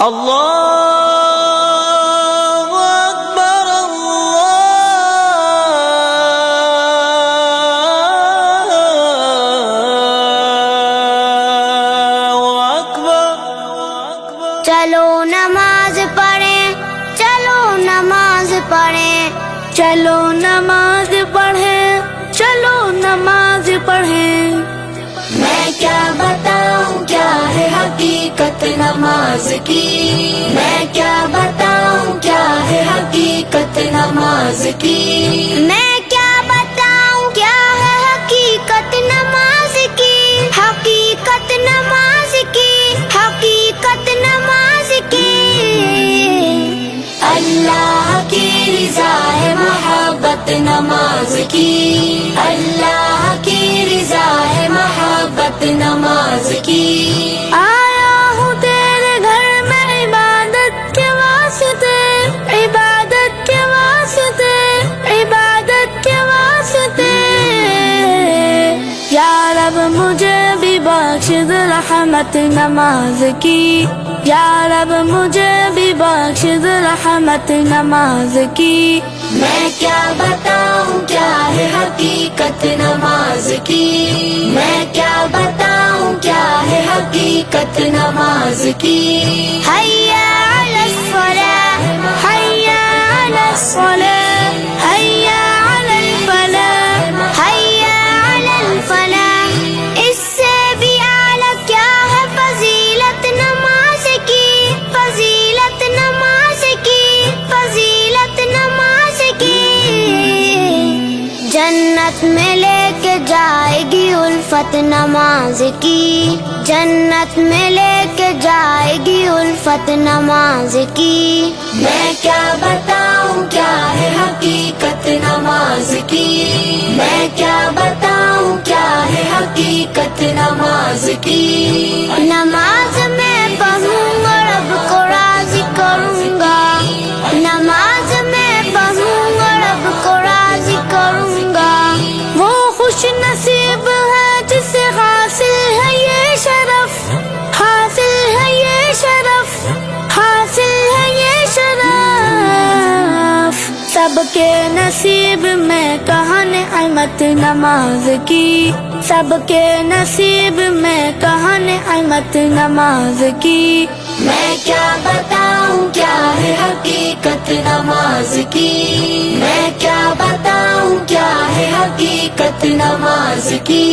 اللہ اکبر اللہ اکبر۔ چلو نماز پڑھیں، چلو نماز پڑھیں، چلو نماز پڑھیں، چلو نماز پڑھیں۔ میں کیا بتاؤں کیا ہے حقیقت نماز کی، میں کیا بتاؤں کیا ہے حقیقت نماز کی، میں کیا بتاؤں کیا ہے حقیقت نماز کی، حقیقت نماز کی، حقیقت نماز کی۔ اللہ کی رضا ہے محبت نماز کی، اللہ کی رضا ہے محبت نماز کی۔ آیا ہوں تیرے گھر میں عبادت کے واسطے، عبادت کے واسطے، عبادت کے واسطے۔ یا رب مجھے بھی بخش دے رحمت نماز کی، یا رب مجھے بھی بخش دے رحمت نماز کی۔ میں کیا بتاؤں کیا ہے حقیقت نماز کی، میں کیا بتاؤں کیا ہے حقیقت نماز کی۔ حیا علی الصلاۃ، حیا علی الصلاۃ، حیا علی الفلاح، حیا علی الفلاح۔ اس سے بھی اعلیٰ کیا ہے فضیلت نماز کی، فضیلت نماز کی، فضیلت نماز کی۔ جنت میں لے کے جائے گی الفت نماز کی، جنت میں لے کے جائے گی الفت نماز کی۔ میں کیا بتاؤں کیا ہے حقیقت نماز کی، میں کیا بتاؤں کیا ہے حقیقت نماز کی۔ نماز میں پڑھوں گا رب کو راضی کروں گا، نماز میں پڑھوں گا رب کو راضی کروں گا۔ وہ خوش نصیب ہے جسے حاصل ہے یہ شرف، حاصل ہے یہ شرف، حاصل ہے یہ شرف۔ سب کے نصیب میں کہاں نعمت نماز کی، سب کے نصیب میں کہاں نعمت نماز کی۔ میں کیا بتاؤں کیا ہے حقیقت نماز کی، میں کیا بتاؤں کیا ہے حقیقت نماز کی۔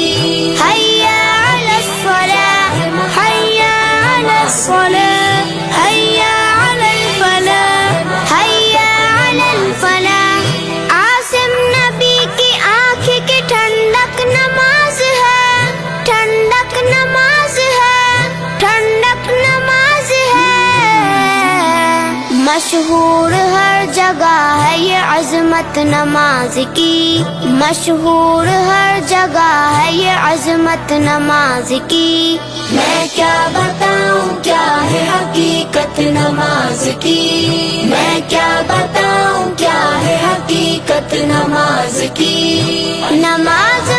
حیا علی الصلاۃ، حیا علی الصلاۃ، حیا علی الفلاح، حیا علی الفلاح۔ عاصم نبی کی آنکھ کی ٹھنڈک نماز ہے، ٹھنڈک نماز ہے، ٹھنڈک نماز ہے۔ مشہور ہر جگہ ہے یہ عظمت نماز کی، مشہور ہر جگہ ہے یہ عظمت نماز کی۔ میں کیا بتاؤں کیا ہے حقیقت نماز کی، میں کیا بتاؤں کیا ہے حقیقت نماز کی۔ نماز